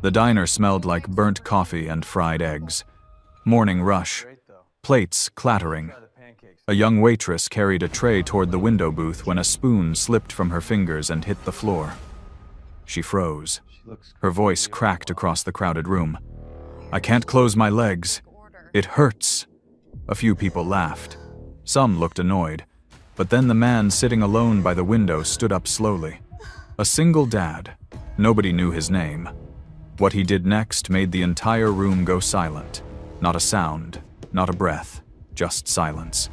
The diner smelled like burnt coffee and fried eggs. Morning rush. Plates clattering. A young waitress carried a tray toward the window booth when a spoon slipped from her fingers and hit the floor. She froze. Her voice cracked across the crowded room. "I can't close my legs. It hurts." A few people laughed. Some looked annoyed. But then the man sitting alone by the window stood up slowly. A single dad. Nobody knew his name. What he did next made the entire room go silent. Not a sound, not a breath, just silence.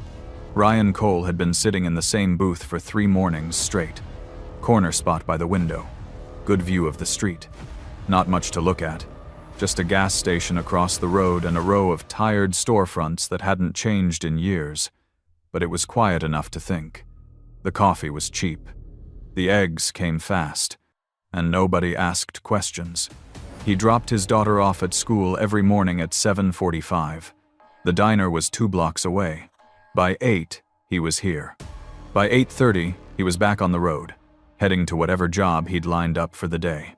Ryan Cole had been sitting in the same booth for 3 mornings straight. Corner spot by the window. Good view of the street. Not much to look at. Just a gas station across the road and a row of tired storefronts that hadn't changed in years. But it was quiet enough to think. The coffee was cheap. The eggs came fast. And nobody asked questions. He dropped his daughter off at school every morning at 7:45. The diner was 2 blocks away. By 8, he was here. By 8:30, he was back on the road, heading to whatever job he'd lined up for the day.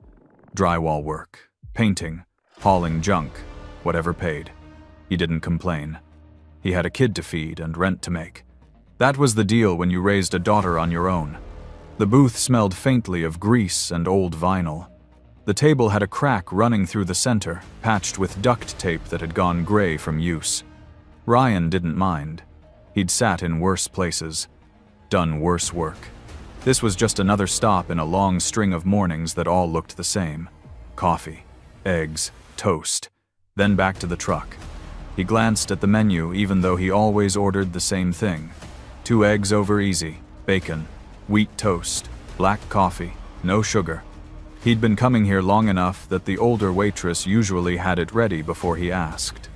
Drywall work, painting, hauling junk, whatever paid. He didn't complain. He had a kid to feed and rent to make. That was the deal when you raised a daughter on your own. The booth smelled faintly of grease and old vinyl. The table had a crack running through the center, patched with duct tape that had gone gray from use. Ryan didn't mind. He'd sat in worse places, done worse work. This was just another stop in a long string of mornings that all looked the same. Coffee, eggs, toast, then back to the truck. He glanced at the menu even though he always ordered the same thing. 2 eggs over easy, bacon, wheat toast, black coffee, no sugar. He'd been coming here long enough that the older waitress usually had it ready before he asked.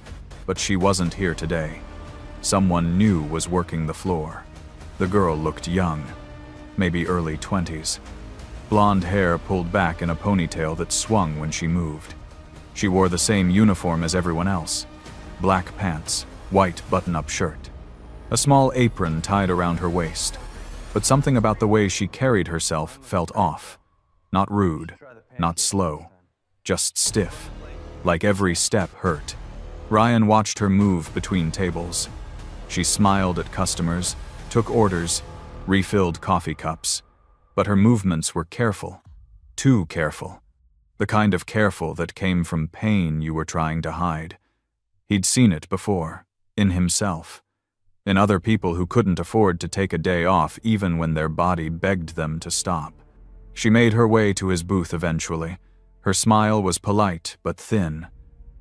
But she wasn't here today. Someone new was working the floor. The girl looked young, maybe early 20s. Blonde hair pulled back in a ponytail that swung when she moved. She wore the same uniform as everyone else. Black pants, white button-up shirt. A small apron tied around her waist. But something about the way she carried herself felt off. Not rude, not slow, just stiff. Like every step hurt. Ryan watched her move between tables. She smiled at customers, took orders, refilled coffee cups. But her movements were careful. Too careful. The kind of careful that came from pain you were trying to hide. He'd seen it before, in himself. In other people who couldn't afford to take a day off even when their body begged them to stop. She made her way to his booth eventually. Her smile was polite but thin.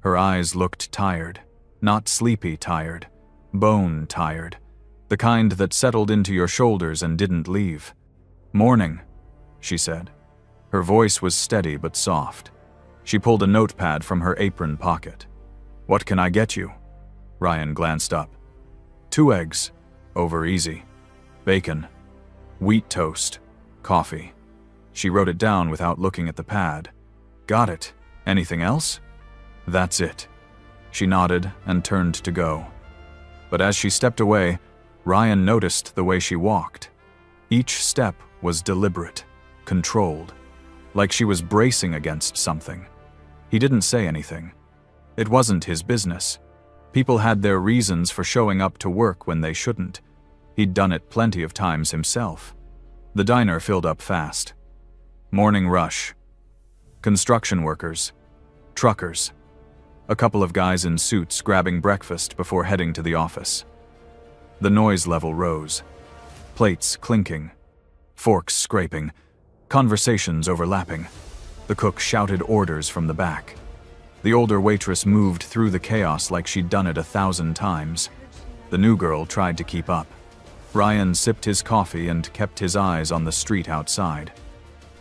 Her eyes looked tired. Not sleepy tired. Bone tired. The kind that settled into your shoulders and didn't leave. "Morning," she said. Her voice was steady but soft. She pulled a notepad from her apron pocket. "What can I get you?" Ryan glanced up. 2 eggs, over easy. Bacon. Wheat toast. Coffee. She wrote it down without looking at the pad. "Got it. Anything else?" "That's it." She nodded and turned to go. But as she stepped away, Ryan noticed the way she walked. Each step was deliberate, controlled, like she was bracing against something. He didn't say anything. It wasn't his business. People had their reasons for showing up to work when they shouldn't. He'd done it plenty of times himself. The diner filled up fast. Morning rush. Construction workers. Truckers. A couple of guys in suits grabbing breakfast before heading to the office. The noise level rose. Plates clinking. Forks scraping. Conversations overlapping. The cook shouted orders from the back. The older waitress moved through the chaos like she'd done it 1,000 times. The new girl tried to keep up. Ryan sipped his coffee and kept his eyes on the street outside.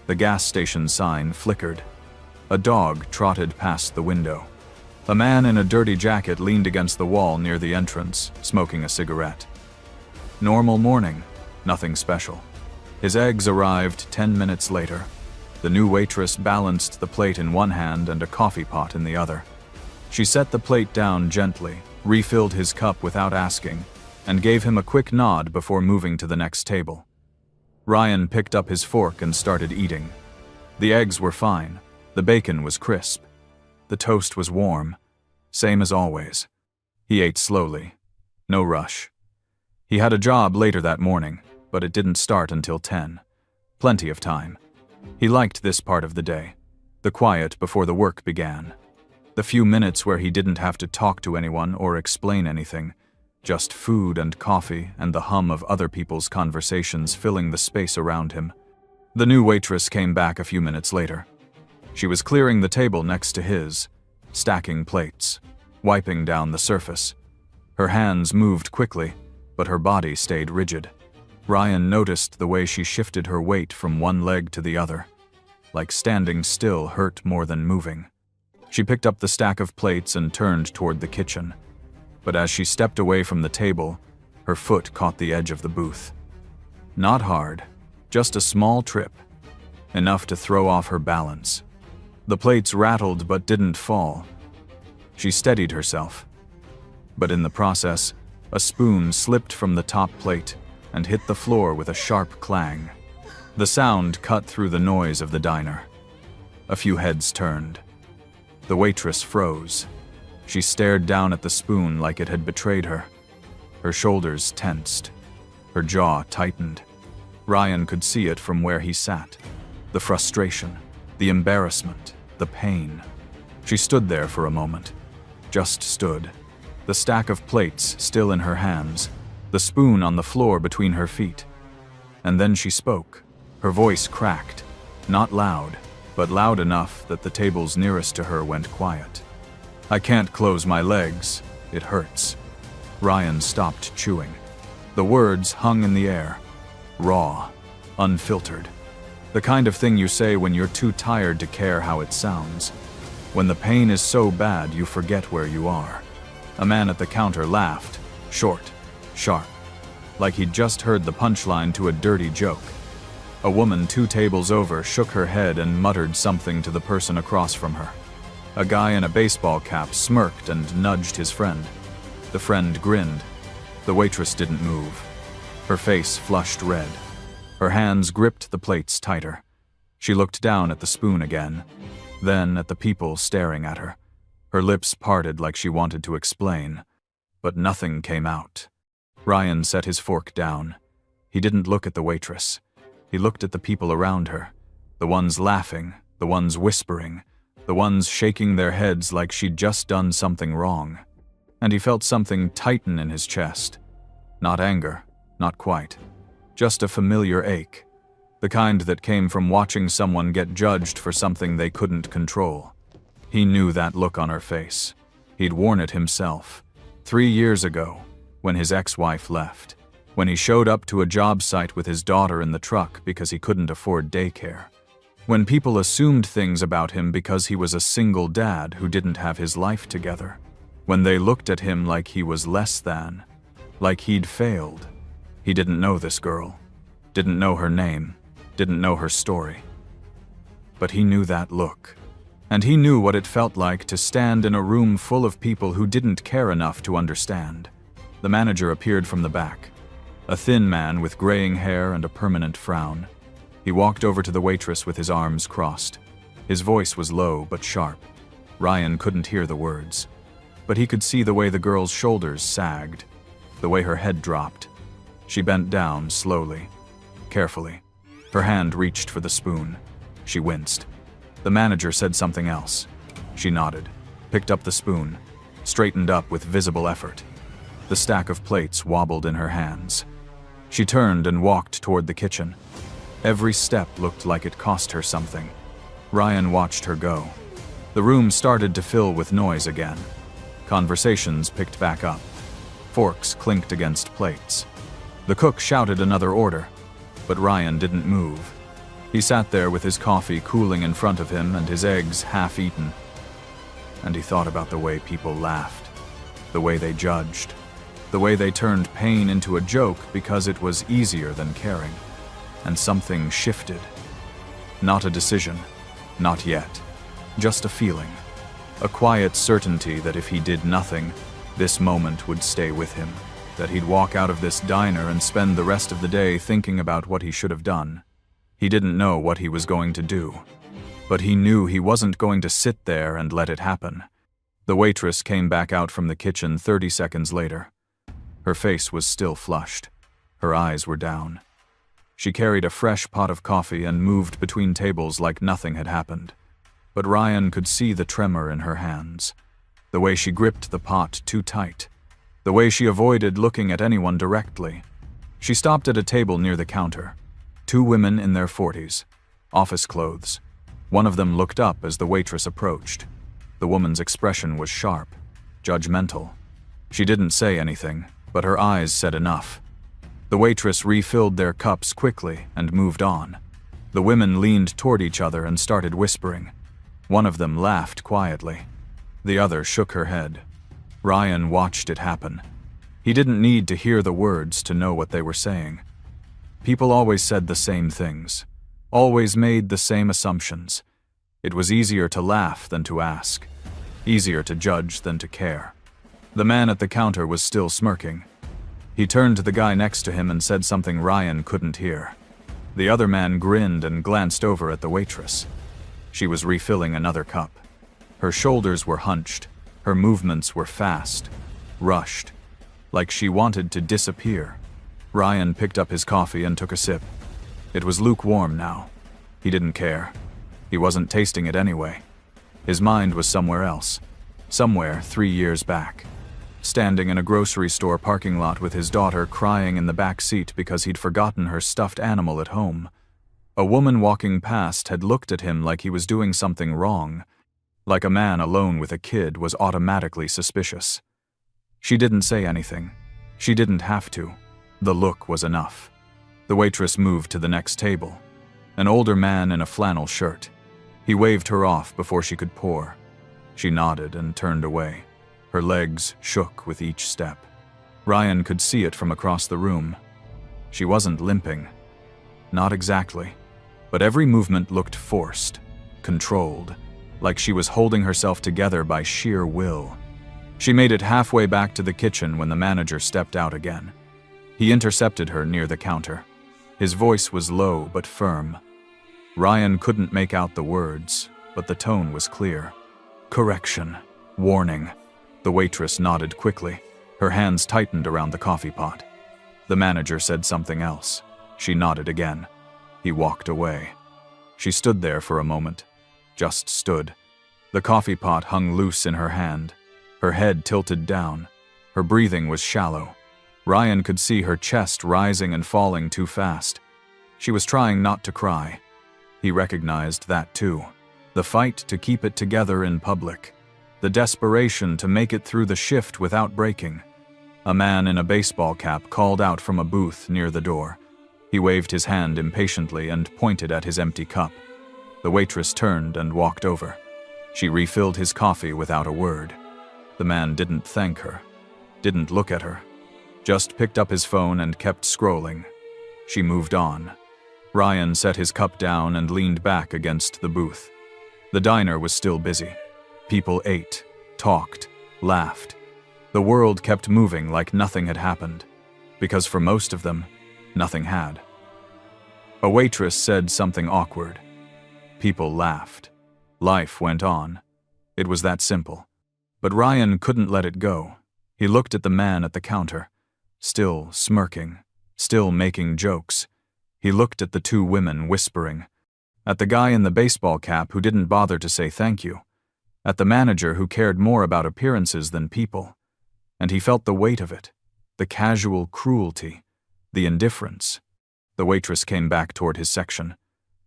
The gas station sign flickered. A dog trotted past the window. A man in a dirty jacket leaned against the wall near the entrance, smoking a cigarette. Normal morning, nothing special. His eggs arrived 10 minutes later. The new waitress balanced the plate in one hand and a coffee pot in the other. She set the plate down gently, refilled his cup without asking, and gave him a quick nod before moving to the next table. Ryan picked up his fork and started eating. The eggs were fine. The bacon was crisp. The toast was warm, same as always. He ate slowly, no rush. He had a job later that morning, but it didn't start until 10. Plenty of time. He liked this part of the day, the quiet before the work began. The few minutes where he didn't have to talk to anyone or explain anything, just food and coffee and the hum of other people's conversations filling the space around him. The new waitress came back a few minutes later. She was clearing the table next to his, stacking plates, wiping down the surface. Her hands moved quickly, but her body stayed rigid. Ryan noticed the way she shifted her weight from one leg to the other, like standing still hurt more than moving. She picked up the stack of plates and turned toward the kitchen. But as she stepped away from the table, her foot caught the edge of the booth. Not hard, just a small trip, enough to throw off her balance. The plates rattled but didn't fall. She steadied herself. But in the process, a spoon slipped from the top plate and hit the floor with a sharp clang. The sound cut through the noise of the diner. A few heads turned. The waitress froze. She stared down at the spoon like it had betrayed her. Her shoulders tensed. Her jaw tightened. Ryan could see it from where he sat. The frustration, the embarrassment, the pain. She stood there for a moment. Just stood. The stack of plates still in her hands, the spoon on the floor between her feet. And then she spoke. Her voice cracked. Not loud, but loud enough that the tables nearest to her went quiet. "I can't close my legs. It hurts." Ryan stopped chewing. The words hung in the air. Raw, unfiltered. The kind of thing you say when you're too tired to care how it sounds. When the pain is so bad you forget where you are. A man at the counter laughed, short, sharp, like he'd just heard the punchline to a dirty joke. A woman 2 tables over shook her head and muttered something to the person across from her. A guy in a baseball cap smirked and nudged his friend. The friend grinned. The waitress didn't move. Her face flushed red. Her hands gripped the plates tighter. She looked down at the spoon again, then at the people staring at her. Her lips parted like she wanted to explain, but nothing came out. Ryan set his fork down. He didn't look at the waitress. He looked at the people around her, the ones laughing, the ones whispering, the ones shaking their heads like she'd just done something wrong. And he felt something tighten in his chest. Not anger, not quite. Just a familiar ache. The kind that came from watching someone get judged for something they couldn't control. He knew that look on her face. He'd worn it himself. 3 years ago, when his ex-wife left. When he showed up to a job site with his daughter in the truck because he couldn't afford daycare. When people assumed things about him because he was a single dad who didn't have his life together. When they looked at him like he was less than, like he'd failed. He didn't know this girl, didn't know her name, didn't know her story. But he knew that look. And he knew what it felt like to stand in a room full of people who didn't care enough to understand. The manager appeared from the back. A thin man with graying hair and a permanent frown. He walked over to the waitress with his arms crossed. His voice was low but sharp. Ryan couldn't hear the words, but he could see the way the girl's shoulders sagged, the way her head dropped. She bent down slowly, carefully. Her hand reached for the spoon. She winced. The manager said something else. She nodded, picked up the spoon, straightened up with visible effort. The stack of plates wobbled in her hands. She turned and walked toward the kitchen. Every step looked like it cost her something. Ryan watched her go. The room started to fill with noise again. Conversations picked back up. Forks clinked against plates. The cook shouted another order, but Ryan didn't move. He sat there with his coffee cooling in front of him and his eggs half-eaten. And he thought about the way people laughed, the way they judged, the way they turned pain into a joke because it was easier than caring. And something shifted. Not a decision, not yet. Just a feeling. A quiet certainty that if he did nothing, this moment would stay with him. That he'd walk out of this diner and spend the rest of the day thinking about what he should have done. He didn't know what he was going to do. But he knew he wasn't going to sit there and let it happen. The waitress came back out from the kitchen 30 seconds later. Her face was still flushed. Her eyes were down. She carried a fresh pot of coffee and moved between tables like nothing had happened. But Ryan could see the tremor in her hands. The way she gripped the pot too tight. The way she avoided looking at anyone directly. She stopped at a table near the counter. 2 women in their 40s. Office clothes. One of them looked up as the waitress approached. The woman's expression was sharp, judgmental. She didn't say anything, but her eyes said enough. The waitress refilled their cups quickly and moved on. The women leaned toward each other and started whispering. One of them laughed quietly. The other shook her head. Ryan watched it happen. He didn't need to hear the words to know what they were saying. People always said the same things, always made the same assumptions. It was easier to laugh than to ask, easier to judge than to care. The man at the counter was still smirking. He turned to the guy next to him and said something Ryan couldn't hear. The other man grinned and glanced over at the waitress. She was refilling another cup. Her shoulders were hunched. Her movements were fast, rushed, like she wanted to disappear. Ryan picked up his coffee and took a sip. It was lukewarm now. He didn't care. He wasn't tasting it anyway. His mind was somewhere else. Somewhere 3 years back. Standing in a grocery store parking lot with his daughter crying in the back seat because he'd forgotten her stuffed animal at home. A woman walking past had looked at him like he was doing something wrong, like a man alone with a kid was automatically suspicious. She didn't say anything. She didn't have to. The look was enough. The waitress moved to the next table. An older man in a flannel shirt. He waved her off before she could pour. She nodded and turned away. Her legs shook with each step. Ryan could see it from across the room. She wasn't limping. Not exactly. But every movement looked forced, controlled, like she was holding herself together by sheer will. She made it halfway back to the kitchen when the manager stepped out again. He intercepted her near the counter. His voice was low but firm. Ryan couldn't make out the words, but the tone was clear. Correction. Warning. The waitress nodded quickly. Her hands tightened around the coffee pot. The manager said something else. She nodded again. He walked away. She stood there for a moment. Just stood. The coffee pot hung loose in her hand. Her head tilted down. Her breathing was shallow. Ryan could see her chest rising and falling too fast. She was trying not to cry. He recognized that too. The fight to keep it together in public. The desperation to make it through the shift without breaking. A man in a baseball cap called out from a booth near the door. He waved his hand impatiently and pointed at his empty cup. The waitress turned and walked over. She refilled his coffee without a word. The man didn't thank her, didn't look at her, just picked up his phone and kept scrolling. She moved on. Ryan set his cup down and leaned back against the booth. The diner was still busy. People ate, talked, laughed. The world kept moving like nothing had happened, because for most of them, nothing had. A waitress said something awkward. People laughed. Life went on. It was that simple. But Ryan couldn't let it go. He looked at the man at the counter, still smirking, still making jokes. He looked at the 2 women whispering, at the guy in the baseball cap who didn't bother to say thank you, at the manager who cared more about appearances than people. And he felt the weight of it, the casual cruelty, the indifference. The waitress came back toward his section.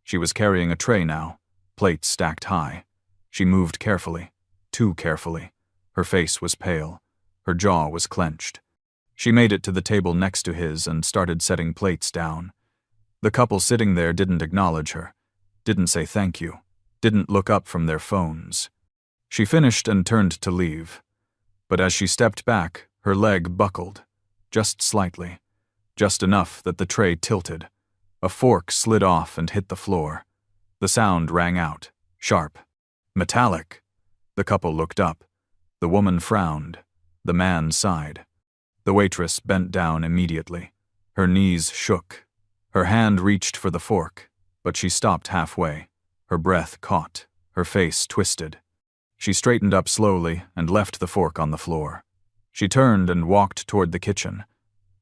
She was carrying a tray now, plates stacked high. She moved carefully, too carefully. Her face was pale. Her jaw was clenched. She made it to the table next to his and started setting plates down. The couple sitting there didn't acknowledge her, didn't say thank you, didn't look up from their phones. She finished and turned to leave. But as she stepped back, her leg buckled, just slightly, just enough that the tray tilted. A fork slid off and hit the floor. The sound rang out, sharp, metallic. The couple looked up. The woman frowned. The man sighed. The waitress bent down immediately. Her knees shook. Her hand reached for the fork, but she stopped halfway. Her breath caught, her face twisted. She straightened up slowly and left the fork on the floor. She turned and walked toward the kitchen.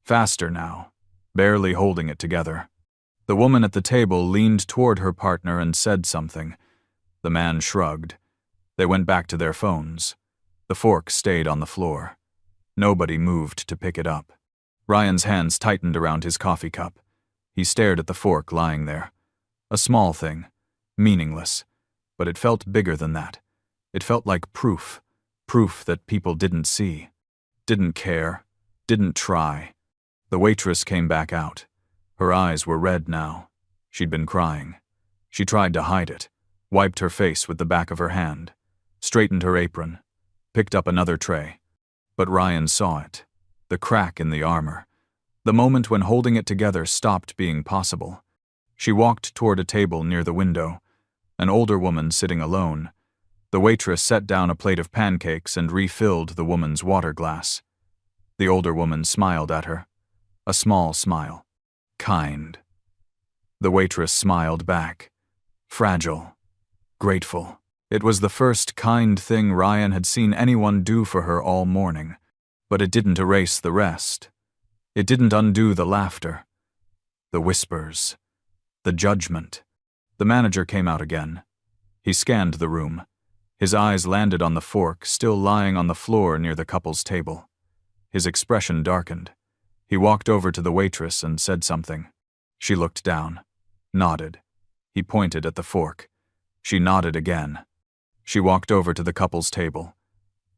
Faster now, barely holding it together. The woman at the table leaned toward her partner and said something. The man shrugged. They went back to their phones. The fork stayed on the floor. Nobody moved to pick it up. Ryan's hands tightened around his coffee cup. He stared at the fork lying there. A small thing, meaningless, but it felt bigger than that. It felt like proof that people didn't see, didn't care, didn't try. The waitress came back out. Her eyes were red now. She'd been crying. She tried to hide it, wiped her face with the back of her hand, straightened her apron, picked up another tray. But Ryan saw it, the crack in the armor, the moment when holding it together stopped being possible. She walked toward a table near the window, an older woman sitting alone. The waitress set down a plate of pancakes and refilled the woman's water glass. The older woman smiled at her, a small smile, kind. The waitress smiled back, fragile, grateful. It was the first kind thing Ryan had seen anyone do for her all morning, but it didn't erase the rest. It didn't undo the laughter, the whispers, the judgment. The manager came out again. He scanned the room. His eyes landed on the fork still lying on the floor near the couple's table. His expression darkened. He walked over to the waitress and said something. She looked down, nodded. He pointed at the fork. She nodded again. She walked over to the couple's table,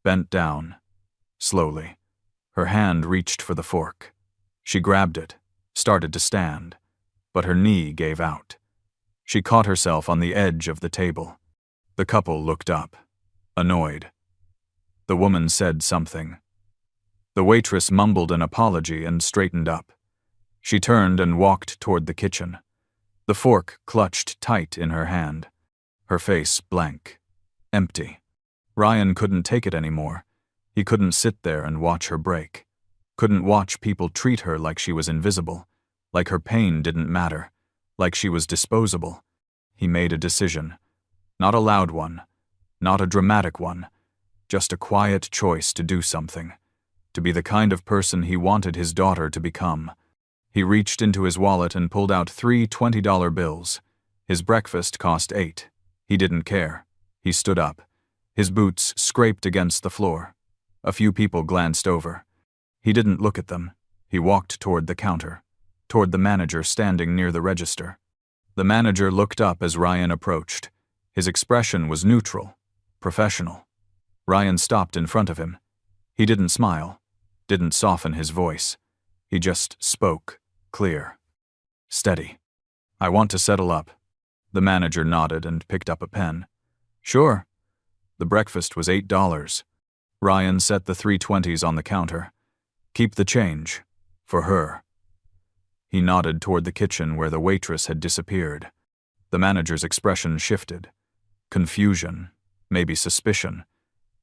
bent down, slowly. Her hand reached for the fork. She grabbed it, started to stand, but her knee gave out. She caught herself on the edge of the table. The couple looked up, annoyed. The woman said something. The waitress mumbled an apology and straightened up. She turned and walked toward the kitchen. The fork clutched tight in her hand. Her face blank, empty. Ryan couldn't take it anymore. He couldn't sit there and watch her break. Couldn't watch people treat her like she was invisible, like her pain didn't matter, like she was disposable. He made a decision. Not a loud one, not a dramatic one, just a quiet choice to do something, to be the kind of person he wanted his daughter to become. He reached into his wallet and pulled out 3 $20 bills. His breakfast cost $8. He didn't care. He stood up. His boots scraped against the floor. A few people glanced over. He didn't look at them. He walked toward the counter, toward the manager standing near the register. The manager looked up as Ryan approached. His expression was neutral, professional. Ryan stopped in front of him. He didn't smile, didn't soften his voice. He just spoke, clear, steady. "I want to settle up." The manager nodded and picked up a pen. "Sure." The breakfast was $8. Ryan set the 320s on the counter. "Keep the change. For her." He nodded toward the kitchen where the waitress had disappeared. The manager's expression shifted. Confusion, maybe suspicion.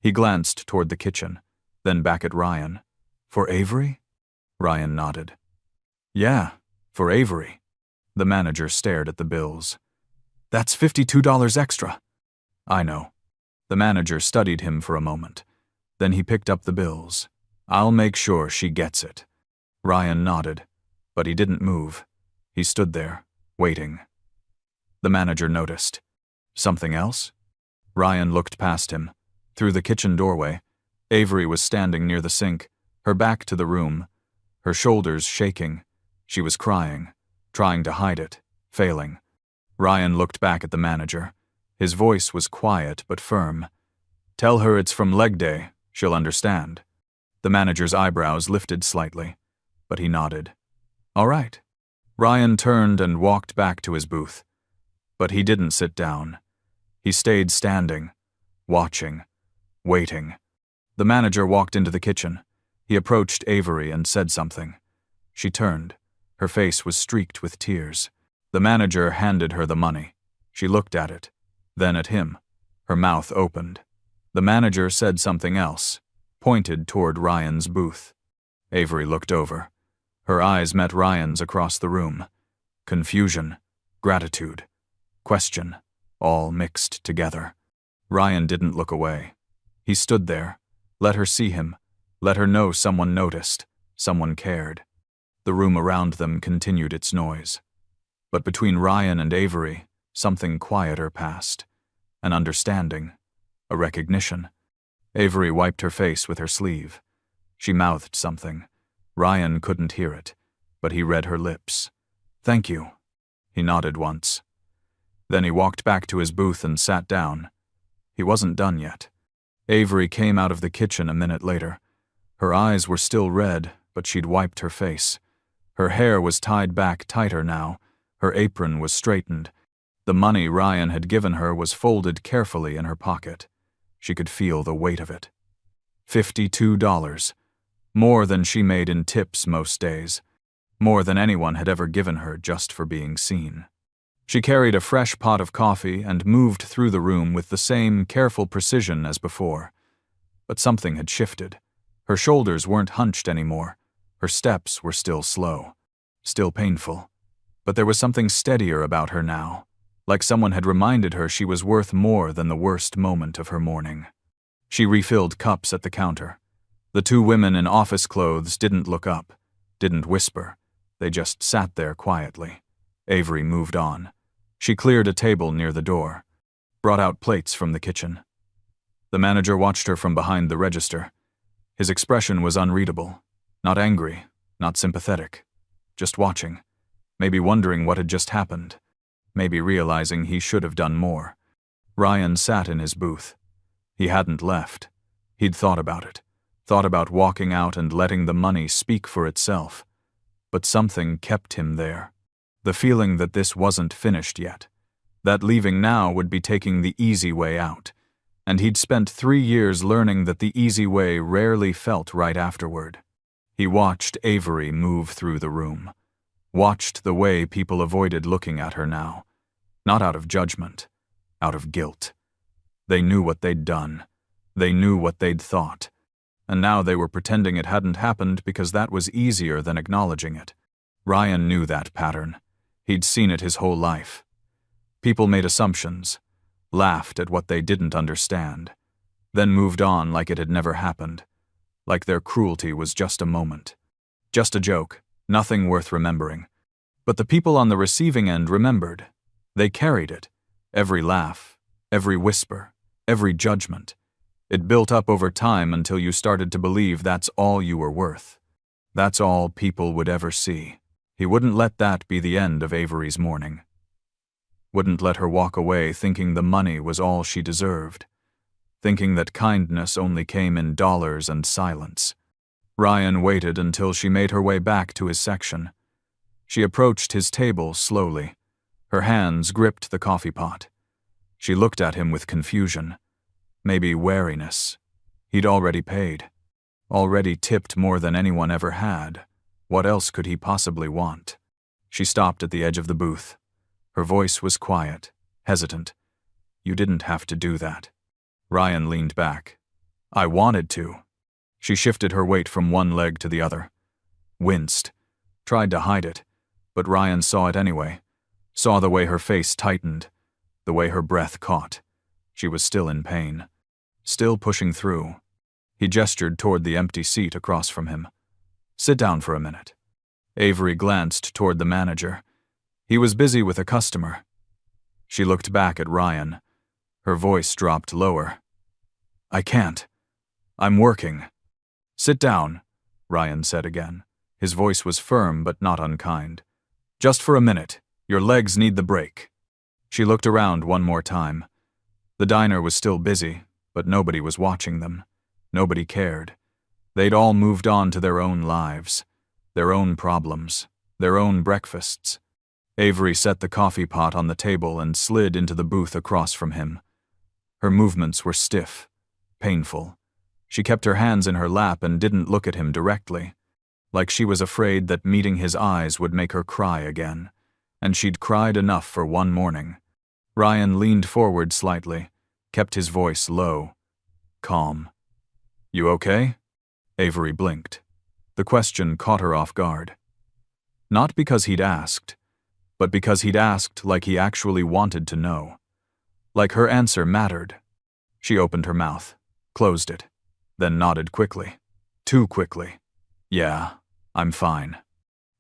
He glanced toward the kitchen, then back at Ryan. "For Avery?" Ryan nodded. "Yeah, for Avery." The manager stared at the bills. "That's $52 extra." "I know." The manager studied him for a moment. Then he picked up the bills. "I'll make sure she gets it." Ryan nodded, but he didn't move. He stood there, waiting. The manager noticed. "Something else?" Ryan looked past him. Through the kitchen doorway, Avery was standing near the sink, her back to the room, her shoulders shaking. She was crying, trying to hide it, failing. Ryan looked back at the manager. His voice was quiet but firm. "Tell her it's from leg day. She'll understand." The manager's eyebrows lifted slightly, but he nodded. "All right." Ryan turned and walked back to his booth. But he didn't sit down. He stayed standing, watching, waiting. The manager walked into the kitchen. He approached Avery and said something. She turned. Her face was streaked with tears. The manager handed her the money. She looked at it, then at him. Her mouth opened. The manager said something else, pointed toward Ryan's booth. Avery looked over. Her eyes met Ryan's across the room. Confusion, gratitude, question. all mixed together. Ryan didn't look away. He stood there, let her see him, let her know someone noticed, someone cared. The room around them continued its noise. But between Ryan and Avery, something quieter passed. An understanding, a recognition. Avery wiped her face with her sleeve. She mouthed something. Ryan couldn't hear it, but he read her lips. "Thank you." He nodded once. Then he walked back to his booth and sat down. He wasn't done yet. Avery came out of the kitchen a minute later. Her eyes were still red, but she'd wiped her face. Her hair was tied back tighter now. Her apron was straightened. The money Ryan had given her was folded carefully in her pocket. She could feel the weight of it. $52. More than she made in tips most days. More than anyone had ever given her just for being seen. She carried a fresh pot of coffee and moved through the room with the same careful precision as before. But something had shifted. Her shoulders weren't hunched anymore. Her steps were still slow, still painful. But there was something steadier about her now, like someone had reminded her she was worth more than the worst moment of her morning. She refilled cups at the counter. The two women in office clothes didn't look up, didn't whisper. They just sat there quietly. Avery moved on. She cleared a table near the door, brought out plates from the kitchen. The manager watched her from behind the register. His expression was unreadable. Not angry, not sympathetic. Just watching. Maybe wondering what had just happened. Maybe realizing he should have done more. Ryan sat in his booth. He hadn't left. He'd thought about it. Thought about walking out and letting the money speak for itself. But something kept him there. The feeling that this wasn't finished yet. That leaving now would be taking the easy way out. And he'd spent 3 years learning that the easy way rarely felt right afterward. He watched Avery move through the room. Watched the way people avoided looking at her now. Not out of judgment, out of guilt. They knew what they'd done. They knew what they'd thought. And now they were pretending it hadn't happened because that was easier than acknowledging it. Ryan knew that pattern. He'd seen it his whole life. People made assumptions, laughed at what they didn't understand, then moved on like it had never happened, like their cruelty was just a moment. Just a joke, nothing worth remembering. But the people on the receiving end remembered. They carried it. Every laugh, every whisper, every judgment. It built up over time until you started to believe that's all you were worth. That's all people would ever see. He wouldn't let that be the end of Avery's morning. Wouldn't let her walk away thinking the money was all she deserved. Thinking that kindness only came in dollars and silence. Ryan waited until she made her way back to his section. She approached his table slowly. Her hands gripped the coffee pot. She looked at him with confusion. Maybe wariness. He'd already paid. Already tipped more than anyone ever had. What else could he possibly want? She stopped at the edge of the booth. Her voice was quiet, hesitant. "You didn't have to do that." Ryan leaned back. "I wanted to." She shifted her weight from one leg to the other. Winced. Tried to hide it, but Ryan saw it anyway. Saw the way her face tightened, the way her breath caught. She was still in pain. Still pushing through. He gestured toward the empty seat across from him. "Sit down for a minute." Avery glanced toward the manager. He was busy with a customer. She looked back at Ryan. Her voice dropped lower. "I can't. I'm working." "Sit down," Ryan said again. His voice was firm but not unkind. "Just for a minute. Your legs need the break." She looked around one more time. The diner was still busy, but nobody was watching them. Nobody cared. They'd all moved on to their own lives, their own problems, their own breakfasts. Avery set the coffee pot on the table and slid into the booth across from him. Her movements were stiff, painful. She kept her hands in her lap and didn't look at him directly, like she was afraid that meeting his eyes would make her cry again, and she'd cried enough for one morning. Ryan leaned forward slightly, kept his voice low, calm. "You okay?" Avery blinked. The question caught her off guard. Not because he'd asked, but because he'd asked like he actually wanted to know. Like her answer mattered. She opened her mouth, closed it, then nodded quickly. Too quickly. Yeah, I'm fine.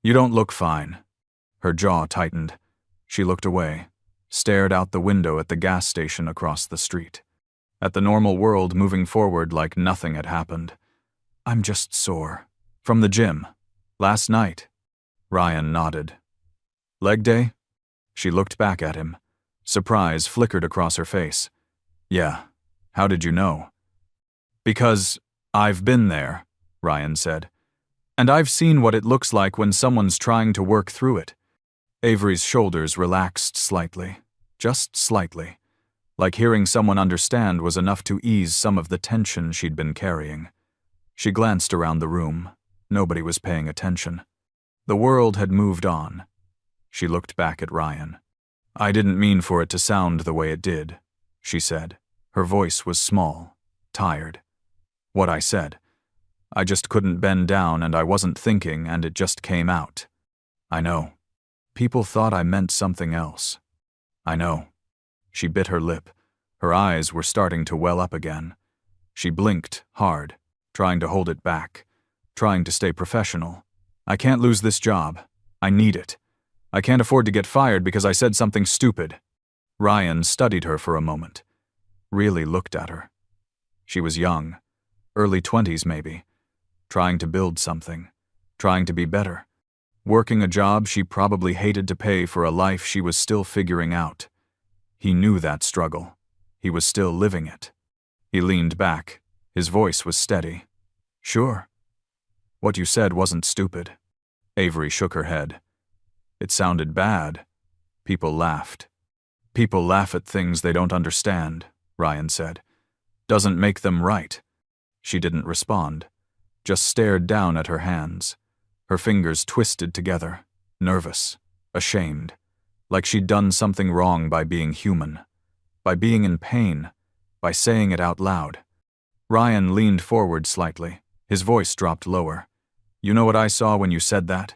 You don't look fine. Her jaw tightened. She looked away, stared out the window at the gas station across the street. At the normal world moving forward like nothing had happened. I'm just sore. From the gym. Last night. Ryan nodded. Leg day? She looked back at him. Surprise flickered across her face. Yeah. How did you know? Because I've been there, Ryan said. And I've seen what it looks like when someone's trying to work through it. Avery's shoulders relaxed slightly. Just slightly. Like hearing someone understand was enough to ease some of the tension she'd been carrying. She glanced around the room. Nobody was paying attention. The world had moved on. She looked back at Ryan. I didn't mean for it to sound the way it did, she said. Her voice was small, tired. What I said. I just couldn't bend down and I wasn't thinking and it just came out. I know. People thought I meant something else. I know. She bit her lip. Her eyes were starting to well up again. She blinked hard, trying to hold it back, trying to stay professional. I can't lose this job. I need it. I can't afford to get fired because I said something stupid. Ryan studied her for a moment, really looked at her. She was young, early 20s maybe, trying to build something, trying to be better, working a job she probably hated to pay for a life she was still figuring out. He knew that struggle. He was still living it. He leaned back. His voice was steady. Sure. What you said wasn't stupid. Avery shook her head. It sounded bad. People laughed. People laugh at things they don't understand, Ryan said. Doesn't make them right. She didn't respond, just stared down at her hands. Her fingers twisted together, nervous, ashamed, like she'd done something wrong by being human, by being in pain, by saying it out loud. Ryan leaned forward slightly. His voice dropped lower. You know what I saw when you said that?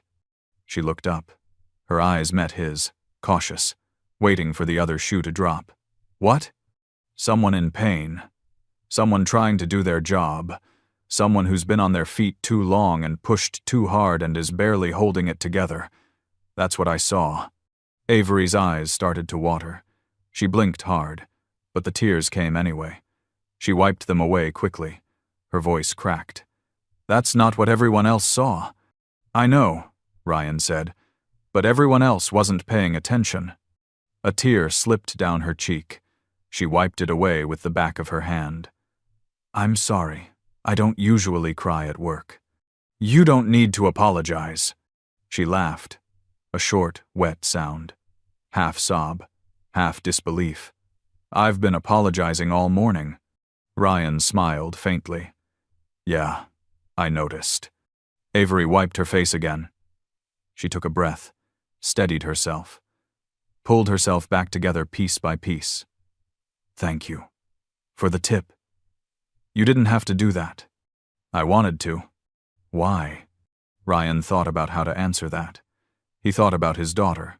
She looked up. Her eyes met his, cautious, waiting for the other shoe to drop. What? Someone in pain. Someone trying to do their job. Someone who's been on their feet too long and pushed too hard and is barely holding it together. That's what I saw. Avery's eyes started to water. She blinked hard, but the tears came anyway. She wiped them away quickly. Her voice cracked. That's not what everyone else saw. I know, Ryan said, but everyone else wasn't paying attention. A tear slipped down her cheek. She wiped it away with the back of her hand. I'm sorry. I don't usually cry at work. You don't need to apologize. She laughed. A short, wet sound. Half sob, half disbelief. I've been apologizing all morning. Ryan smiled faintly. Yeah, I noticed. Avery wiped her face again. She took a breath, steadied herself, pulled herself back together piece by piece. Thank you. For the tip. You didn't have to do that. I wanted to. Why? Ryan thought about how to answer that. He thought about his daughter.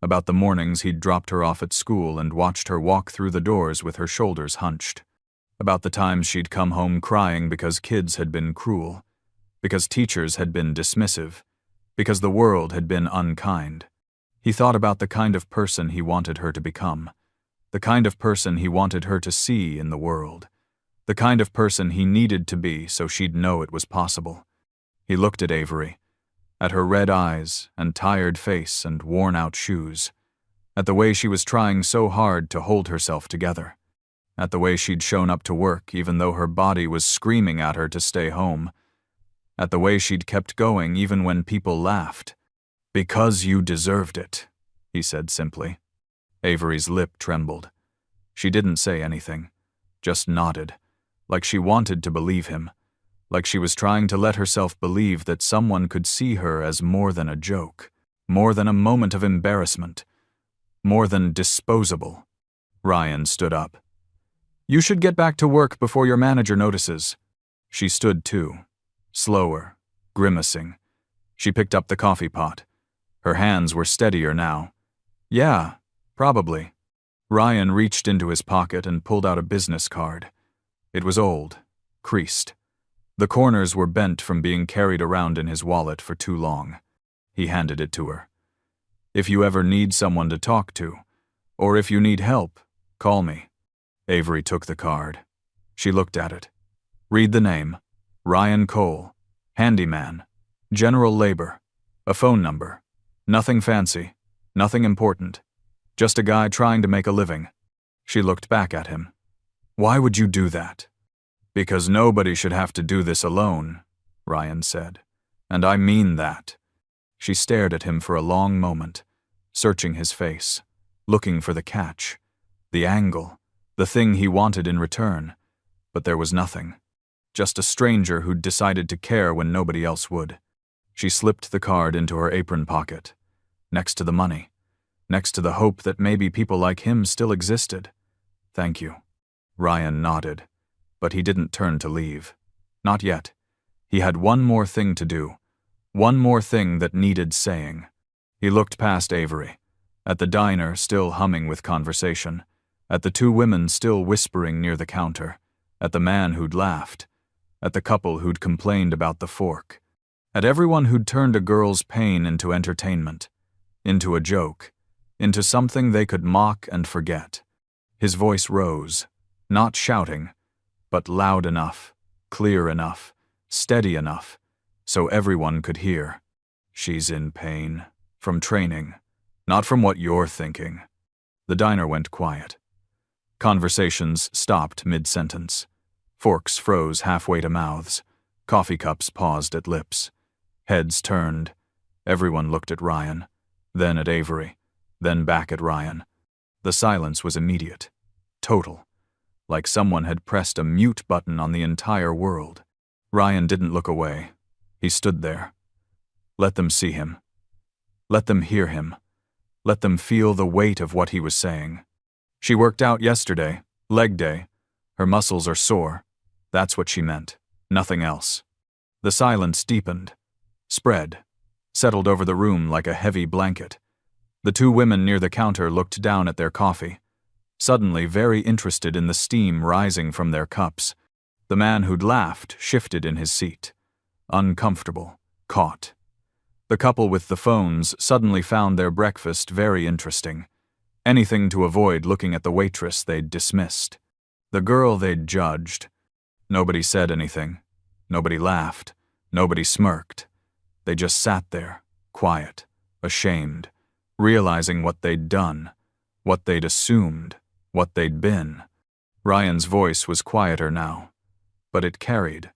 About the mornings he'd dropped her off at school and watched her walk through the doors with her shoulders hunched. About the times she'd come home crying because kids had been cruel, because teachers had been dismissive, because the world had been unkind. He thought about the kind of person he wanted her to become, the kind of person he wanted her to see in the world, the kind of person he needed to be so she'd know it was possible. He looked at Avery, at her red eyes and tired face and worn-out shoes, at the way she was trying so hard to hold herself together, at the way she'd shown up to work even though her body was screaming at her to stay home, at the way she'd kept going even when people laughed. Because you deserved it, he said simply. Avery's lip trembled. She didn't say anything, just nodded, like she wanted to believe him, like she was trying to let herself believe that someone could see her as more than a joke, more than a moment of embarrassment, more than disposable. Ryan stood up. You should get back to work before your manager notices. She stood too, slower, grimacing. She picked up the coffee pot. Her hands were steadier now. Yeah, probably. Ryan reached into his pocket and pulled out a business card. It was old, creased. The corners were bent from being carried around in his wallet for too long. He handed it to her. "If you ever need someone to talk to, or if you need help, call me." Avery took the card. She looked at it. "Read the name. Ryan Cole. Handyman. General labor. A phone number. Nothing fancy. Nothing important. Just a guy trying to make a living." She looked back at him. "Why would you do that?" "Because nobody should have to do this alone," Ryan said. "And I mean that." She stared at him for a long moment, searching his face, looking for the catch, the angle, the thing he wanted in return. But there was nothing. Just a stranger who'd decided to care when nobody else would. She slipped the card into her apron pocket, next to the money, next to the hope that maybe people like him still existed. "Thank you." Ryan nodded, but he didn't turn to leave. Not yet. He had one more thing to do. One more thing that needed saying. He looked past Avery, at the diner still humming with conversation, at the two women still whispering near the counter, at the man who'd laughed, at the couple who'd complained about the fork, at everyone who'd turned a girl's pain into entertainment, into a joke, into something they could mock and forget. His voice rose, not shouting, but loud enough, clear enough, steady enough, so everyone could hear. "She's in pain. From training. Not from what you're thinking." The diner went quiet. Conversations stopped mid-sentence. Forks froze halfway to mouths. Coffee cups paused at lips. Heads turned. Everyone looked at Ryan, then at Avery, then back at Ryan. The silence was immediate, total, like someone had pressed a mute button on the entire world. Ryan didn't look away. He stood there. Let them see him. Let them hear him. Let them feel the weight of what he was saying. "She worked out yesterday, leg day. Her muscles are sore." That's what she meant, nothing else. The silence deepened, spread, settled over the room like a heavy blanket. The two women near the counter looked down at their coffee, suddenly very interested in the steam rising from their cups. The man who'd laughed shifted in his seat, uncomfortable, caught. The couple with the phones suddenly found their breakfast very interesting. Anything to avoid looking at the waitress they'd dismissed. The girl they'd judged. Nobody said anything. Nobody laughed. Nobody smirked. They just sat there, quiet, ashamed, realizing what they'd done, what they'd assumed, what they'd been. Ryan's voice was quieter now, but it carried.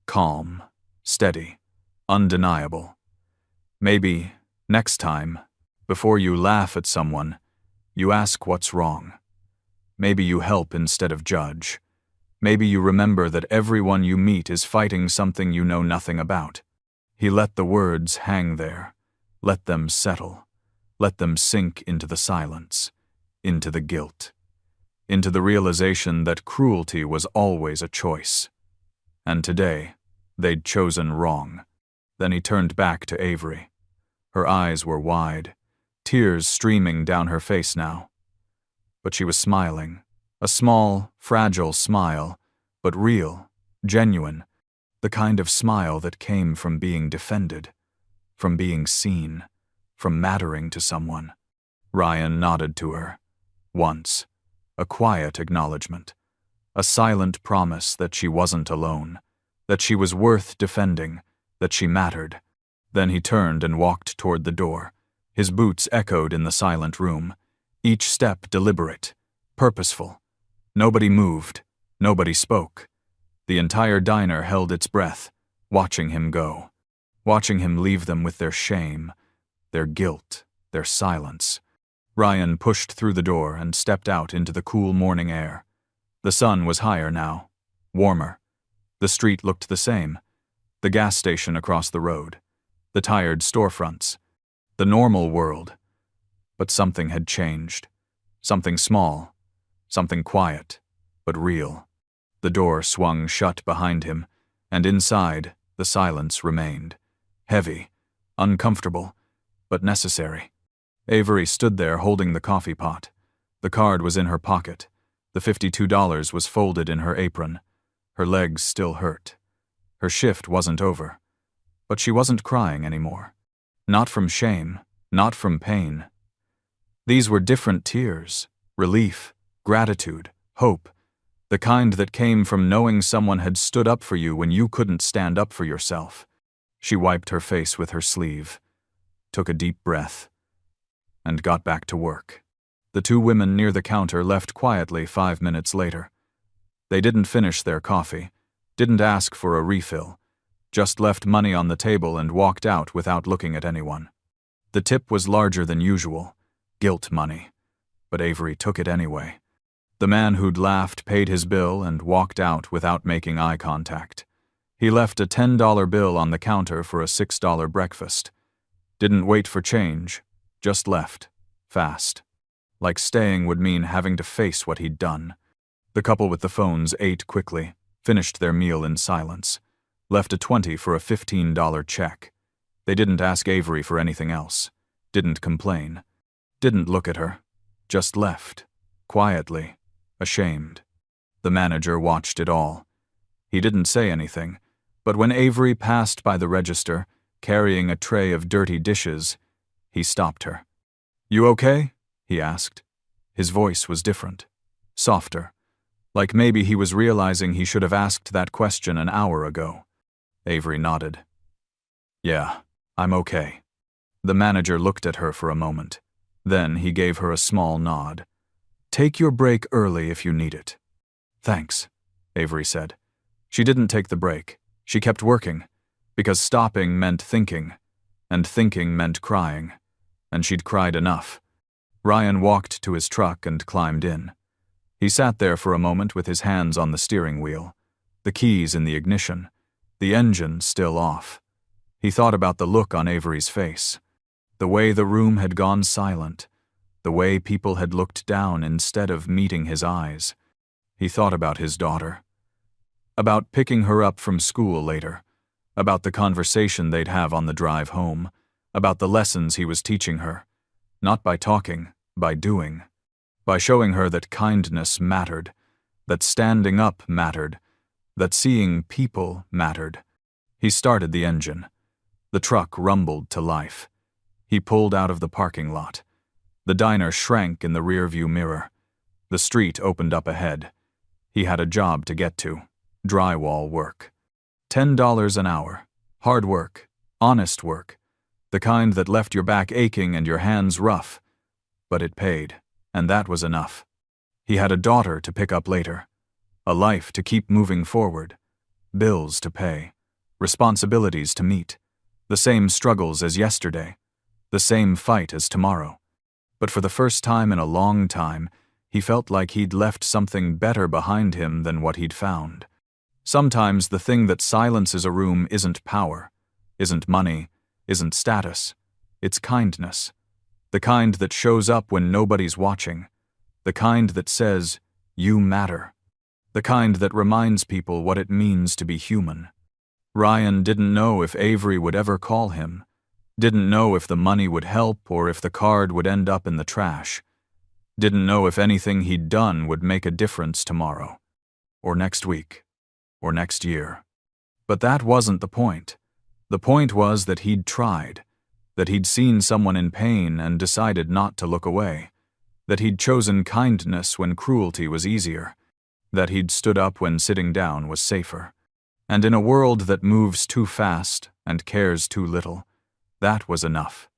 Calm, steady, undeniable. "Maybe, next time, before you laugh at someone, you ask what's wrong. Maybe you help instead of judge. Maybe you remember that everyone you meet is fighting something you know nothing about." He let the words hang there, let them settle, let them sink into the silence, into the guilt, into the realization that cruelty was always a choice. And today, they'd chosen wrong. Then he turned back to Avery. Her eyes were wide, tears streaming down her face now. But she was smiling, a small, fragile smile, but real, genuine, the kind of smile that came from being defended, from being seen, from mattering to someone. Ryan nodded to her. Once, a quiet acknowledgement, a silent promise that she wasn't alone, that she was worth defending, that she mattered. Then he turned and walked toward the door. His boots echoed in the silent room, each step deliberate, purposeful. Nobody moved, nobody spoke. The entire diner held its breath, watching him go, watching him leave them with their shame, their guilt, their silence. Ryan pushed through the door and stepped out into the cool morning air. The sun was higher now, warmer. The street looked the same. The gas station across the road, the tired storefronts, the normal world. But something had changed. Something small, something quiet, but real. The door swung shut behind him, and inside, the silence remained. Heavy, uncomfortable, but necessary. Avery stood there holding the coffee pot. The card was in her pocket. The $52 was folded in her apron. Her legs still hurt. Her shift wasn't over. But she wasn't crying anymore. Not from shame, not from pain. These were different tears: relief, gratitude, hope, the kind that came from knowing someone had stood up for you when you couldn't stand up for yourself. She wiped her face with her sleeve, took a deep breath, and got back to work. The two women near the counter left quietly 5 minutes later. They didn't finish their coffee, didn't ask for a refill, just left money on the table and walked out without looking at anyone. The tip was larger than usual, guilt money, but Avery took it anyway. The man who'd laughed paid his bill and walked out without making eye contact. He left a $10 bill on the counter for a $6 breakfast. Didn't wait for change, just left, fast. Like staying would mean having to face what he'd done. The couple with the phones ate quickly, finished their meal in silence, left a $20 for a $15 check. They didn't ask Avery for anything else, didn't complain, didn't look at her, just left, quietly, ashamed. The manager watched it all. He didn't say anything, but when Avery passed by the register, carrying a tray of dirty dishes, he stopped her. "You okay?" he asked. His voice was different, softer, like maybe he was realizing he should have asked that question an hour ago. Avery nodded. "Yeah, I'm okay." The manager looked at her for a moment. Then he gave her a small nod. "Take your break early if you need it." "Thanks," Avery said. She didn't take the break. She kept working, because stopping meant thinking, and thinking meant crying, and she'd cried enough. Ryan walked to his truck and climbed in. He sat there for a moment with his hands on the steering wheel, the keys in the ignition, the engine still off. He thought about the look on Avery's face, the way the room had gone silent, the way people had looked down instead of meeting his eyes. He thought about his daughter, about picking her up from school later, about the conversation they'd have on the drive home, about the lessons he was teaching her, not by talking, by doing, by showing her that kindness mattered, that standing up mattered, that seeing people mattered. He started the engine. The truck rumbled to life. He pulled out of the parking lot. The diner shrank in the rearview mirror. The street opened up ahead. He had a job to get to, drywall work. $10 an hour. Hard work, honest work, the kind that left your back aching and your hands rough. But it paid, and that was enough. He had a daughter to pick up later, a life to keep moving forward, bills to pay, responsibilities to meet, the same struggles as yesterday, the same fight as tomorrow. But for the first time in a long time, he felt like he'd left something better behind him than what he'd found. Sometimes the thing that silences a room isn't power, isn't money, isn't status. It's kindness. The kind that shows up when nobody's watching. The kind that says, "You matter." The kind that reminds people what it means to be human. Ryan didn't know if Avery would ever call him. Didn't know if the money would help or if the card would end up in the trash. Didn't know if anything he'd done would make a difference tomorrow, or next week, or next year. But that wasn't the point. The point was that he'd tried, that he'd seen someone in pain and decided not to look away, that he'd chosen kindness when cruelty was easier, that he'd stood up when sitting down was safer. And in a world that moves too fast and cares too little, that was enough.